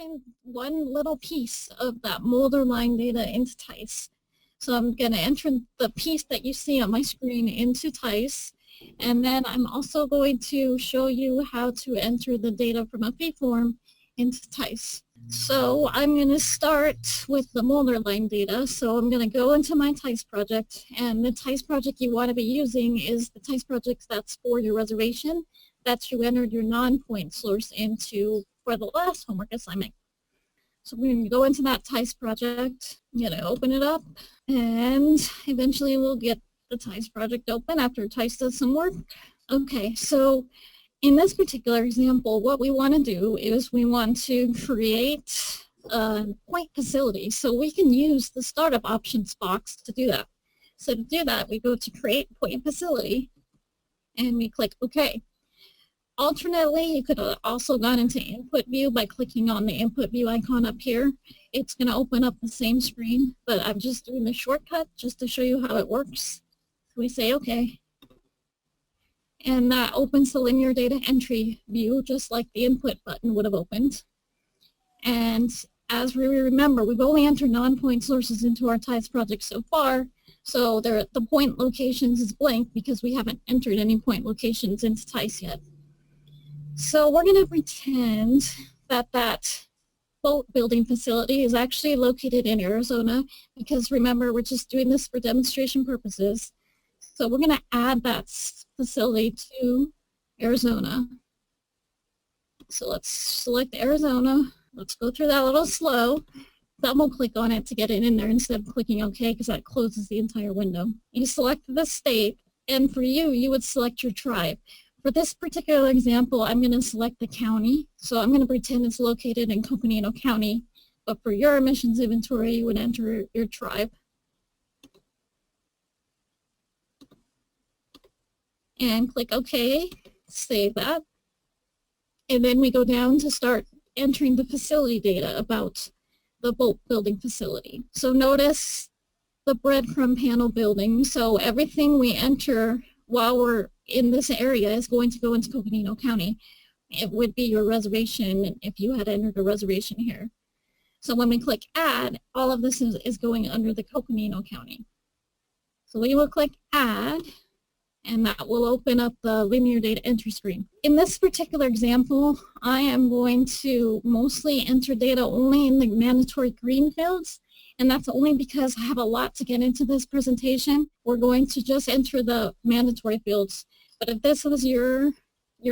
entering one little piece of that molder line data into TEISS. So I'm going to enter the piece that you see on my screen into TEISS, and then I'm also going to show you how to enter the data from a form into TEISS. So I'm going to start with the molder line data. So I'm going to go into my TEISS project, and the TEISS project you want to be using is the TEISS project that's for your reservation that you entered your non-point source into for the last homework assignment. So we're going to go into that TEISS project. I'm going to open it up, and eventually we'll get the TEISS project open after TEISS does some work. Okay, so in this particular example, what we want to do is we want to create a point facility. So we can use the startup options box to do that. So to do that, we go to create point facility, and we click OK. Alternately, you could have also gone into input view by clicking on the input view icon up here. It's going to open up the same screen, but I'm just doing the shortcut just to show you how it works. So we say OK. And that opens the linear data entry view just like the input button would have opened. And as we remember, we've only entered non-point sources into our TEISS project so far. So the point locations is blank because we haven't entered any point locations into TEISS yet. So we're going to pretend that that boat building facility is actually located in Arizona, because remember, we're just doing this for demonstration purposes. So we're going to add that facility to Arizona. So let's select Arizona. Let's go through that a little slow. Double click on it to get it in there instead of clicking OK, because that closes the entire window. You select the state, and for you, you would select your tribe. For this particular example, I'm going to select the county. So I'm going to pretend it's located in Coconino County. But for your emissions inventory, you would enter your tribe. And click OK, save that. And then we go down to start entering the facility data about the boat building facility. So notice the breadcrumb panel building. So everything we enter while we're in this area is going to go into Coconino County. It would be your reservation if you had entered a reservation here. So when we click add, all of this is going under the Coconino County. So we will click add, and that will open up the linear data entry screen. In this particular example, I am going to mostly enter data only in the mandatory green fields, and that's only because I have a lot to get into this presentation. We're going to just enter the mandatory fields. But if this was your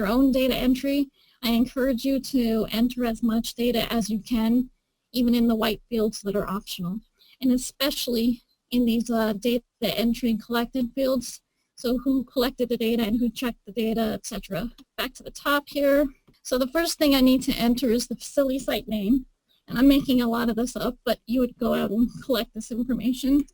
own data entry, I encourage you to enter as much data as you can, even in the white fields that are optional, and especially in these data entry and collected fields. So who collected the data and who checked the data, etc. Back to the top here. So the first thing I need to enter is the facility site name. And I'm making a lot of this up, but you would go out and collect this information.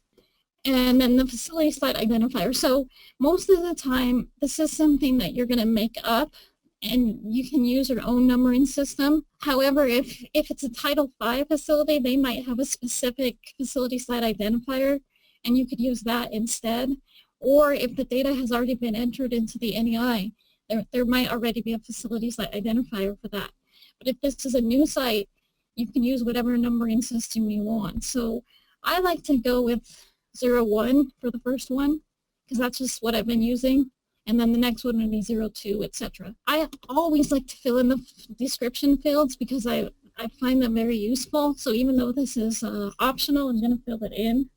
And then the facility site identifier. So most of the time, this is something that you're going to make up, and you can use your own numbering system. However, if it's a Title V facility, they might have a specific facility site identifier, and you could use that instead. Or if the data has already been entered into the NEI, there might already be a facility site identifier for that. But if this is a new site, you can use whatever numbering system you want. So I like to go with 01 for the first one, because that's just what I've been using. And then the next one would be 02, etc. I always like to fill in the description fields because I find them very useful. So even though this is optional, I'm going to fill it in.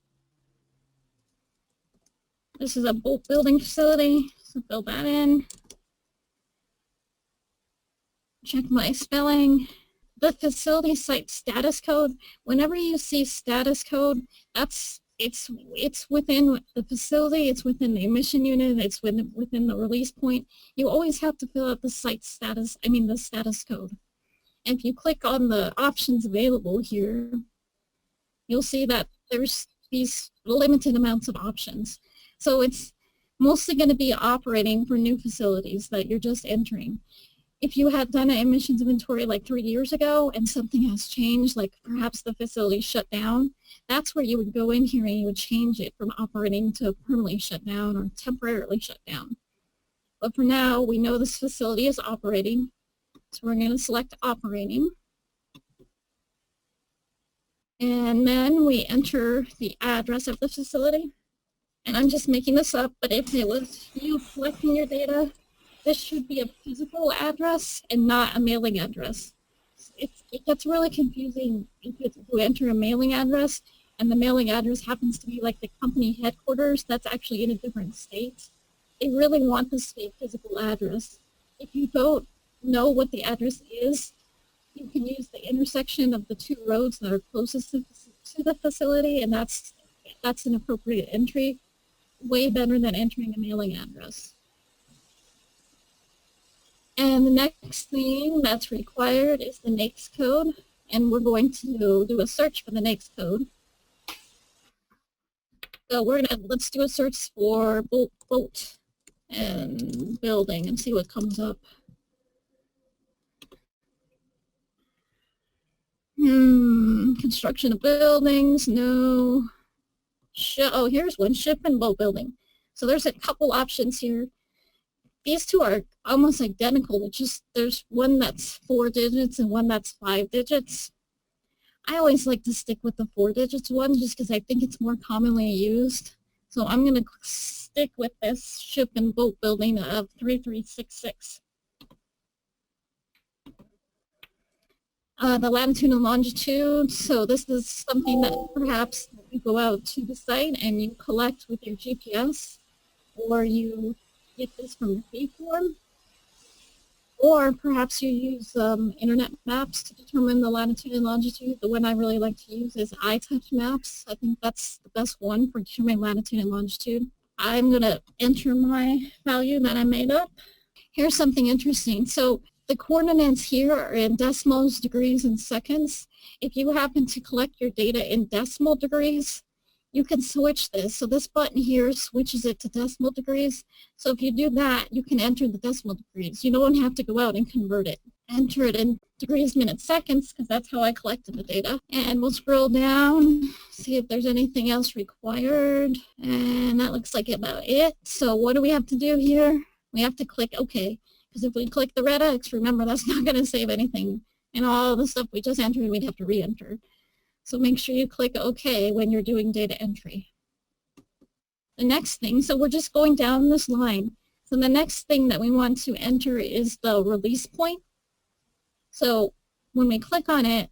This is a boat building facility, so fill that in. Check my spelling. The facility site status code, whenever you see status code, it's within the facility, it's within the emission unit, it's within the release point. You always have to fill out the site status, the status code. And if you click on the options available here, you'll see that there's these limited amounts of options. So it's mostly going to be operating for new facilities that you're just entering. If you had done an emissions inventory like 3 years ago and something has changed, like perhaps the facility shut down, that's where you would go in here and you would change it from operating to permanently shut down or temporarily shut down. But for now, we know this facility is operating, so we're going to select operating. And then we enter the address of the facility. And I'm just making this up, but if it was you collecting your data, this should be a physical address and not a mailing address. It gets really confusing if you enter a mailing address and the mailing address happens to be like the company headquarters that's actually in a different state. They really want this to be a physical address. If you don't know what the address is, you can use the intersection of the two roads that are closest to the facility, and that's an appropriate entry, way better than entering a mailing address. And the next thing that's required is the NAICS code, and we're going to do a search for the NAICS code. So let's do a search for boat and building and see what comes up. Construction of buildings, no. Oh, here's one, ship and boat building. So there's a couple options here. These two are almost identical. It's just there's one that's 4 digits and one that's 5 digits. I always like to stick with the 4 digits one just because I think it's more commonly used. So I'm going to stick with this ship and boat building of 3366. The latitude and longitude, so this is something that perhaps you go out to the site and you collect with your GPS, or you get this from your fee form, or perhaps you use internet maps to determine the latitude and longitude. The one I really like to use is iTouch Maps. I think that's the best one for determining latitude and longitude. I'm going to enter my value that I made up. Here's something interesting. So the coordinates here are in decimals, degrees, and seconds. If you happen to collect your data in decimal degrees, you can switch this. So this button here switches it to decimal degrees. So if you do that, you can enter the decimal degrees. You don't have to go out and convert it. Enter it in degrees, minutes, seconds, because that's how I collected the data. And we'll scroll down, see if there's anything else required. And that looks like about it. So what do we have to do here? We have to click OK. Because if we click the red X, remember, that's not going to save anything. And all the stuff we just entered, we'd have to re-enter. So make sure you click OK when you're doing data entry. The next thing, so we're just going down this line. So the next thing that we want to enter is the release point. So when we click on it,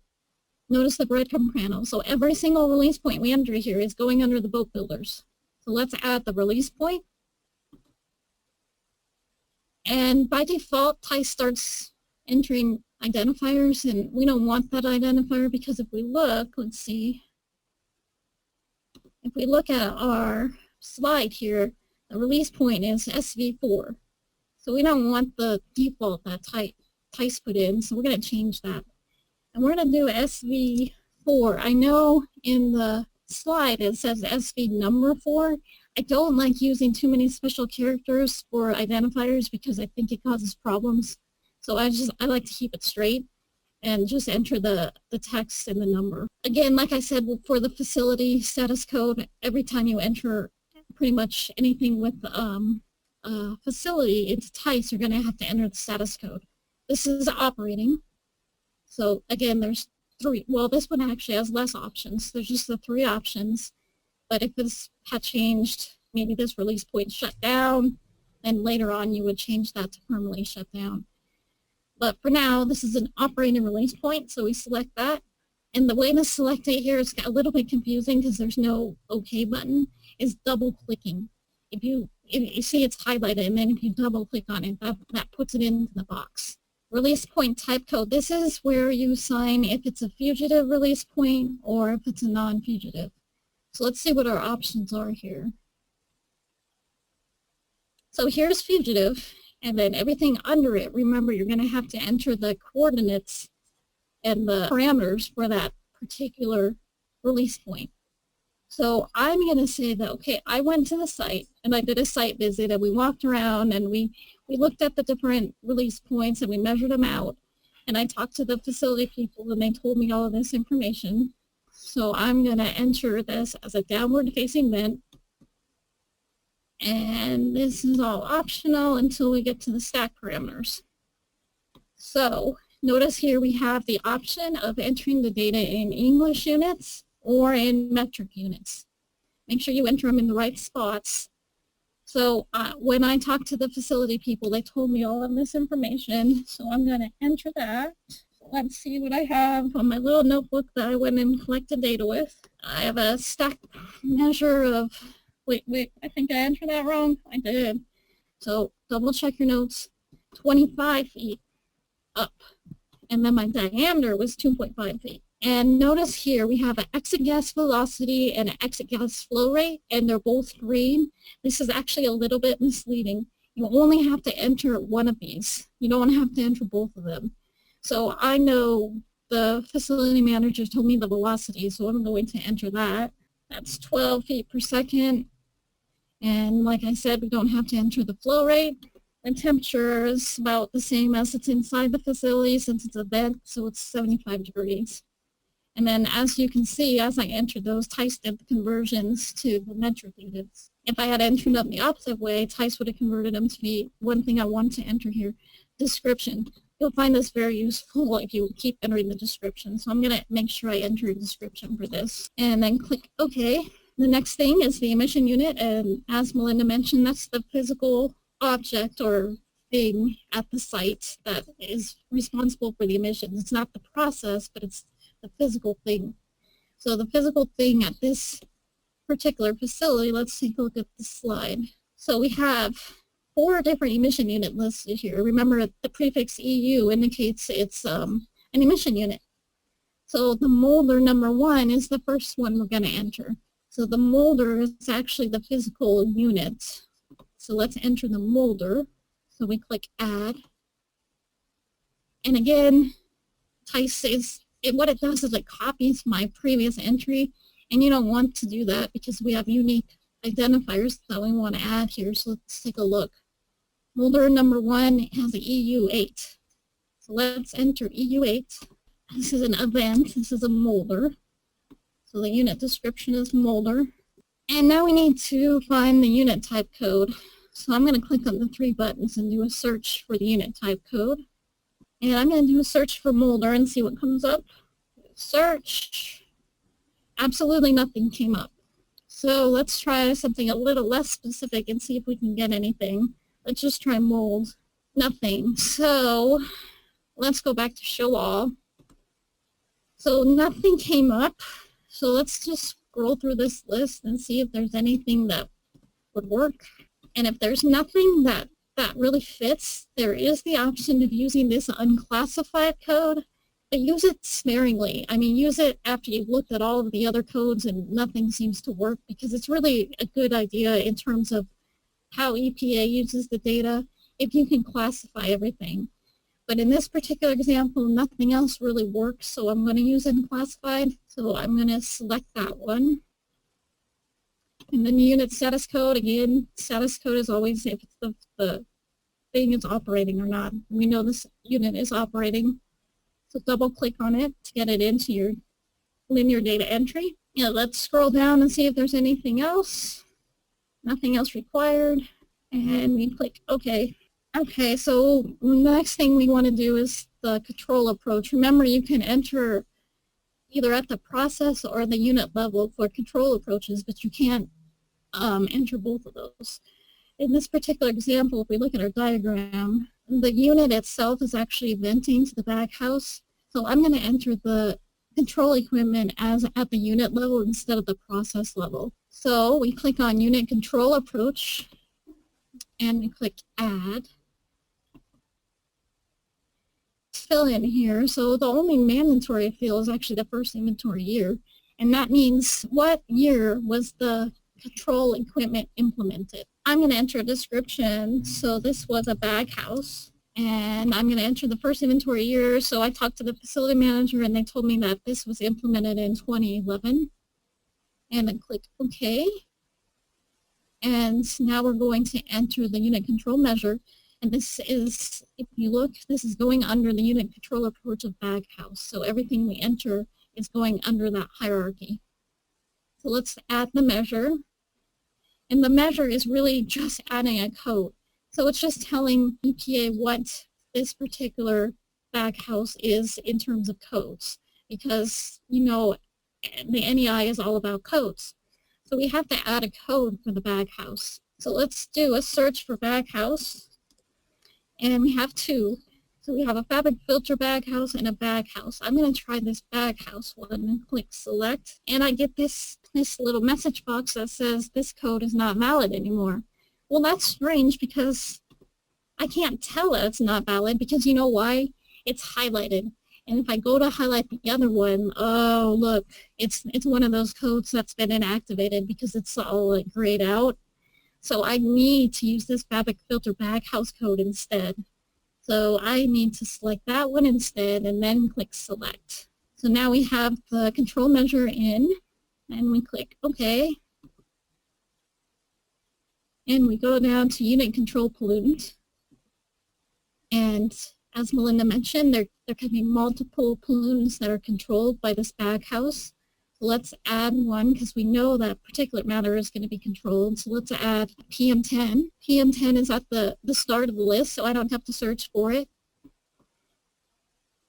notice the breadcrumb panel. So every single release point we enter here is going under the boat builders. So let's add the release point. And by default, TEISS starts entering identifiers, and we don't want that identifier because if we look, let's see, if we look at our slide here, the release point is SV4. So we don't want the default that TEISS put in, so we're going to change that. And we're going to do SV4. I know in the slide it says SV number 4. I don't like using too many special characters for identifiers because I think it causes problems. So I like to keep it straight and just enter the text and the number. Again, like I said, for the facility status code, every time you enter pretty much anything with a facility into TEISS, you're going to have to enter the status code. This is operating. So again, there's 3. Well, this one actually has less options. There's just the 3 options. But if this had changed, maybe this release point shut down, then later on you would change that to permanently shut down. But for now, this is an operating release point, so we select that. And the way to select it here is a little bit confusing because there's no OK button, is double clicking. If you see it's highlighted, and then if you double click on it, that puts it into the box. Release point type code, this is where you assign if it's a fugitive release point or if it's a non-fugitive. So let's see what our options are here. So here's fugitive, and then everything under it, remember you're going to have to enter the coordinates and the parameters for that particular release point. So I'm going to say that, okay, I went to the site and I did a site visit and we walked around and we looked at the different release points and we measured them out. And I talked to the facility people and they told me all of this information. So I'm going to enter this as a downward facing vent. And this is all optional until we get to the stack parameters. So notice here we have the option of entering the data in English units or in metric units. Make sure you enter them in the right spots. So when I talked to the facility people, they told me all of this information. So I'm going to enter that. Let's see what I have on my little notebook that I went and collected data with. I have a stack measure of, wait, I think I entered that wrong. I did. So double check your notes. 25 feet up. And then my diameter was 2.5 feet. And notice here we have an exit gas velocity and an exit gas flow rate, and they're both green. This is actually a little bit misleading. You only have to enter one of these. You don't have to enter both of them. So I know the facility manager told me the velocity, so I'm going to enter that. That's 12 feet per second. And like I said, we don't have to enter the flow rate. The temperature is about the same as it's inside the facility since it's a vent, so it's 75 degrees. And then as you can see, as I entered those, TEISS did the conversions to the metric units. If I had entered them the opposite way, TEISS would have converted them to be one thing I want to enter here, description. You'll find this very useful if you keep entering the description. So I'm going to make sure I enter a description for this. And then click OK. The next thing is the emission unit. And as Melinda mentioned, that's the physical object or thing at the site that is responsible for the emissions. It's not the process, but it's the physical thing. So the physical thing at this particular facility, let's take a look at the slide. So we have 4 different emission unit listed here. Remember, the prefix EU indicates it's an emission unit. So the molder number 1 is the first one we're going to enter. So the molder is actually the physical unit. So let's enter the molder. So we click add. And again, TEISS is, what it does is it copies my previous entry, and you don't want to do that because we have unique identifiers that we want to add here. So let's take a look. Molder number 1 has an EU8. So let's enter EU8. This is an event. This is a molder. So the unit description is molder. And now we need to find the unit type code. So I'm going to click on the 3 buttons and do a search for the unit type code. And I'm going to do a search for molder and see what comes up. Search. Absolutely nothing came up. So let's try something a little less specific and see if we can get anything. Let's just try mold. Nothing. So let's go back to show all. So nothing came up. So let's just scroll through this list and see if there's anything that would work. And if there's nothing that really fits, there is the option of using this unclassified code, but use it sparingly. I mean, use it after you've looked at all of the other codes and nothing seems to work, because it's really a good idea in terms of how EPA uses the data if you can classify everything. But in this particular example, nothing else really works, so I'm going to use unclassified. So I'm going to select that one. And then unit status code, again, status code is always if the thing is operating or not. We know this unit is operating. So double click on it to get it into your linear data entry. Yeah, let's scroll down and see if there's anything else. Nothing else required. And we click OK. Okay, so the next thing we want to do is the control approach. Remember, you can enter either at the process or the unit level for control approaches, but you can't enter both of those. In this particular example, if we look at our diagram, the unit itself is actually venting to the baghouse. So I'm going to enter the control equipment as at the unit level instead of the process level. So we click on unit control approach and we click add. Fill in here. So the only mandatory field is actually the first inventory year. And that means what year was the control equipment implemented. I'm going to enter a description. So this was a baghouse. And I'm going to enter the first inventory year. So I talked to the facility manager and they told me that this was implemented in 2011. And then click OK. And now we're going to enter the unit control measure. And this is, if you look, this is going under the unit control approach of baghouse. So everything we enter is going under that hierarchy. So let's add the measure. And the measure is really just adding a code. So it's just telling EPA what this particular baghouse is in terms of codes, because, you know, the NEI is all about codes. So we have to add a code for the baghouse. So let's do a search for baghouse, and we have two. So we have a fabric filter baghouse and a baghouse. I'm going to try this baghouse one and click select, and I get this little message box that says this code is not valid anymore. Well, that's strange because I can't tell that it's not valid, because you know why? It's highlighted. And if I go to highlight the other one, oh look, it's one of those codes that's been inactivated because it's all like grayed out. So I need to use this fabric filter baghouse code instead. So I need to select that one instead and then click select. So now we have the control measure in, and we click OK. And we go down to unit control pollutant. And as Melinda mentioned, there can be multiple pollutants that are controlled by this baghouse. So let's add one, because we know that particulate matter is going to be controlled. So let's add PM10. PM10 is at the start of the list, so I don't have to search for it.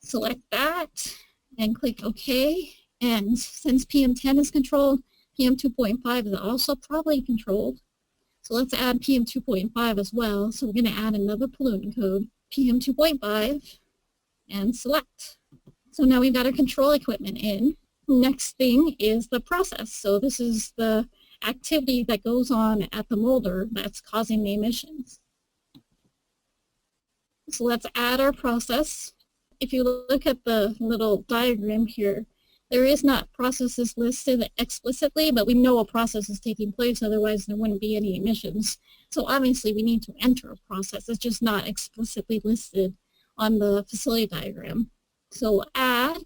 Select that and click OK. And since PM10 is controlled, PM2.5 is also probably controlled. So let's add PM2.5 as well. So we're going to add another pollutant code, PM2.5, and select. So now we've got our control equipment in. Next thing is the process. So this is the activity that goes on at the molder that's causing the emissions. So let's add our process. If you look at the little diagram here, there is not processes listed explicitly, but we know a process is taking place, otherwise there wouldn't be any emissions. So obviously we need to enter a process. It's just not explicitly listed on the facility diagram. So add.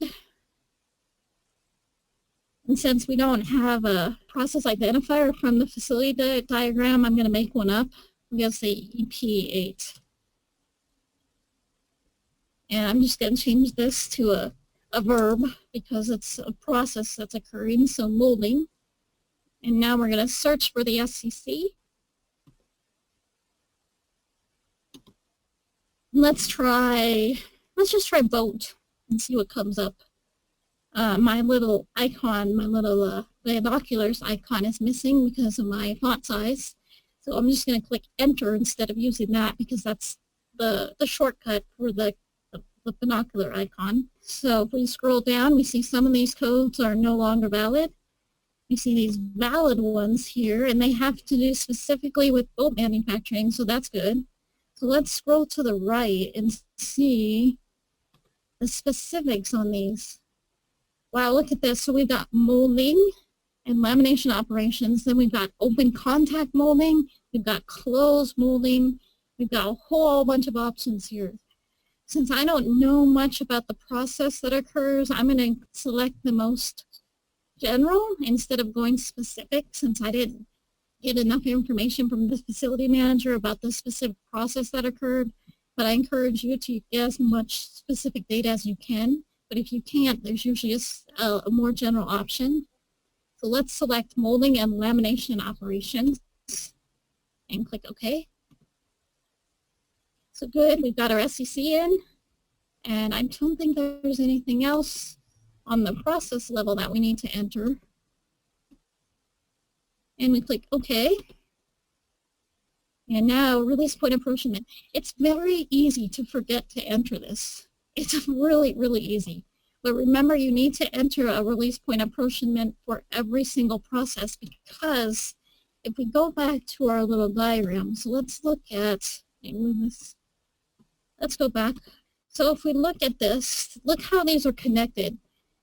And since we don't have a process identifier from the facility diagram, I'm going to make one up. I'm going to say EP8. And I'm just going to change this to a verb because it's a process that's occurring, so molding. And now we're going to search for the SCC. Let's just try boat and see what comes up. My little icon, my little binoculars icon is missing because of my font size. So I'm just going to click enter instead of using that, because that's the shortcut for the binocular icon. So if we scroll down, we see some of these codes are no longer valid. We see these valid ones here, and they have to do specifically with boat manufacturing, so that's good. So let's scroll to the right and see the specifics on these. Wow, look at this. So we've got molding and lamination operations. Then we've got open contact molding. We've got closed molding. We've got a whole bunch of options here. Since I don't know much about the process that occurs, I'm going to select the most general instead of going specific, since I didn't get enough information from the facility manager about the specific process that occurred. But I encourage you to get as much specific data as you can. But if you can't, there's usually a more general option. So let's select molding and lamination operations and click OK. So good, we've got our SCC in, and I don't think there's anything else on the process level that we need to enter. And we click OK. And now release point apportionment. It's very easy to forget to enter this. It's really, really easy. But remember, you need to enter a release point apportionment for every single process, because if we go back to our little diagram, so let's look at, let's go back. So if we look at this, look how these are connected.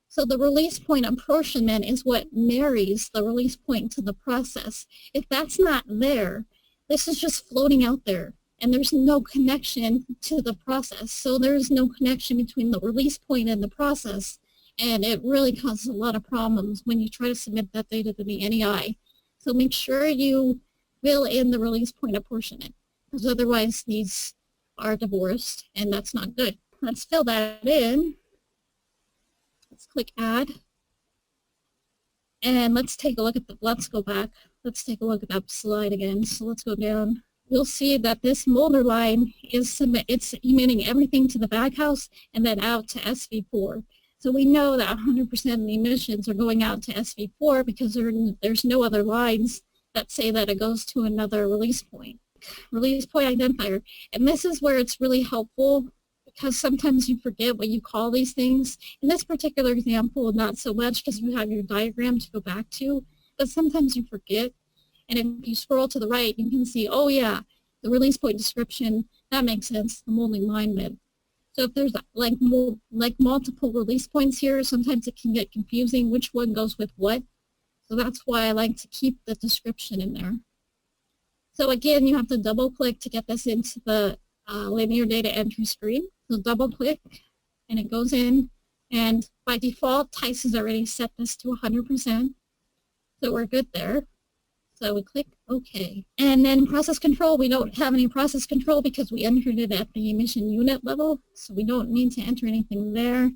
So the release point apportionment is what marries the release point to the process. If that's not there, this is just floating out there, and there's no connection to the process. So there's no connection between the release point and the process, and it really causes a lot of problems when you try to submit that data to the NEI. So make sure you fill in the release point apportionment, because otherwise these are divorced, and that's not good. Let's fill that in. Let's click add. And let's take a look at let's go back. Let's take a look at that slide again. So let's go down. you'll see that this molder line it's emitting everything to the baghouse and then out to SV4. So we know that 100% of the emissions are going out to SV4 because there's no other lines that say that it goes to another release point identifier. And this is where it's really helpful because sometimes you forget what you call these things. In this particular example, not so much because you have your diagram to go back to, but sometimes you forget. And if you scroll to the right, you can see, oh yeah, the release point description, that makes sense, the molding line width. So if there's like multiple release points here, sometimes it can get confusing which one goes with what. So that's why I like to keep the description in there. So again, you have to double click to get this into the linear data entry screen. So double click and it goes in, and by default, TEISS has already set this to 100%. So we're good there. So we click OK. And then process control, we don't have any process control because we entered it at the emission unit level. So we don't need to enter anything there.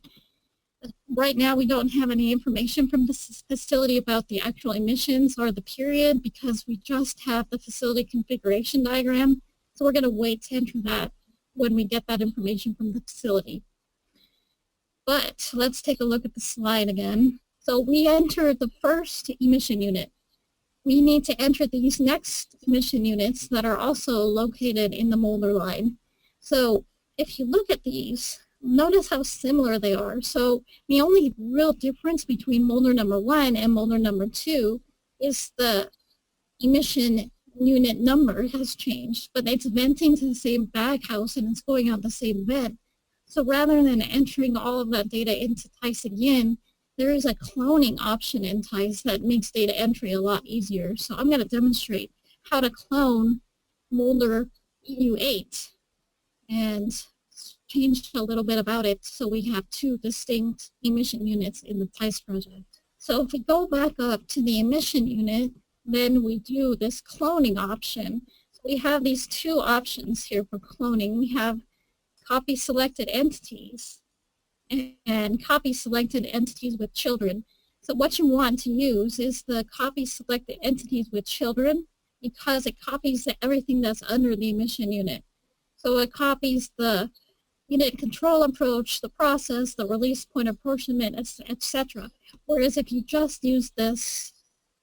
Right now, we don't have any information from this facility about the actual emissions or the period because we just have the facility configuration diagram. So we're going to wait to enter that when we get that information from the facility. But let's take a look at the slide again. So we entered the first emission unit. We need to enter these next emission units that are also located in the molder line. So if you look at these, notice how similar they are. So the only real difference between molder number 1 and molder number 2 is the emission unit number has changed, but it's venting to the same baghouse and it's going out the same vent. So rather than entering all of that data into TEISS again, there is a cloning option in TEISS that makes data entry a lot easier. So I'm going to demonstrate how to clone molder EU8 and change a little bit about it so we have 2 distinct emission units in the TEISS project. So if we go back up to the emission unit, then we do this cloning option. So we have these 2 options here for cloning. We have copy selected entities and copy selected entities with children. So what you want to use is the copy selected entities with children because it copies everything that's under the emission unit. So it copies the unit control approach, the process, the release point apportionment, etc. Whereas if you just use this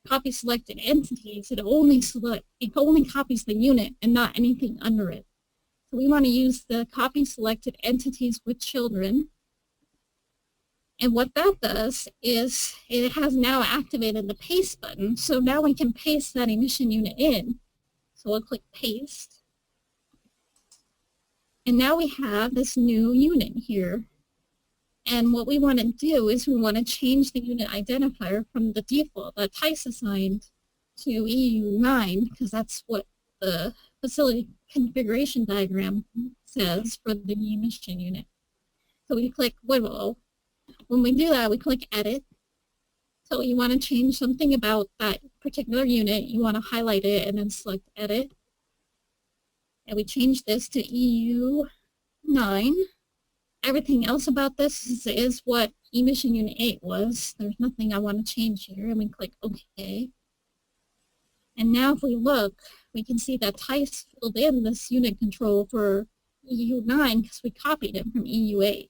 copy selected entities, it only copies the unit and not anything under it. So we want to use the copy selected entities with children. And what that does is it has now activated the paste button. So now we can paste that emission unit in. So we'll click paste. And now we have this new unit here. And what we want to do is we want to change the unit identifier from the default that TEISS assigned to EU9, because that's what the facility configuration diagram says for the emission unit. So we click Wiggle. When we do that, we click Edit. So you want to change something about that particular unit. You want to highlight it and then select Edit. And we change this to EU9. Everything else about this is what emission unit 8 was. There's nothing I want to change here. And we click OK. And now if we look, we can see that TEISS filled in this unit control for EU9 because we copied it from EU8.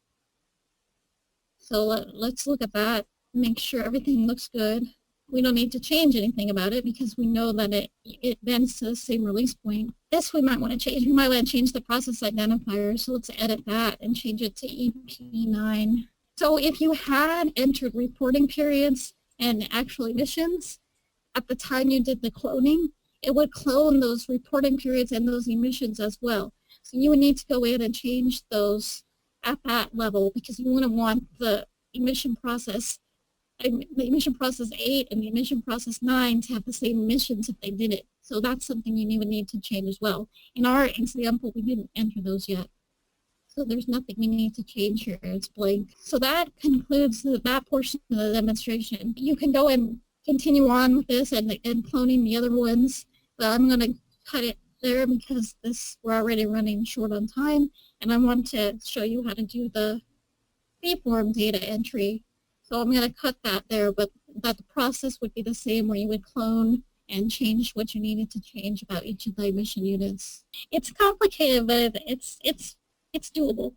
So let's look at that, make sure everything looks good. We don't need to change anything about it because we know that it bends to the same release point. This we might want to change. We might want to change the process identifier. So let's edit that and change it to EP9. So if you had entered reporting periods and actual emissions at the time you did the cloning, it would clone those reporting periods and those emissions as well. So you would need to go in and change those at that level because you wouldn't want the emission process 8 and the emission process 9 to have the same emissions if they did it. So that's something you would need to change as well. In our example, we didn't enter those yet. So there's nothing we need to change here. It's blank. So that concludes that portion of the demonstration. You can go and continue on with this and cloning the other ones, but I'm going to cut it there because we're already running short on time, and I want to show you how to do the freeform data entry. So I'm going to cut that there, but that the process would be the same where you would clone and change what you needed to change about each of the emission units. It's complicated, but it's doable.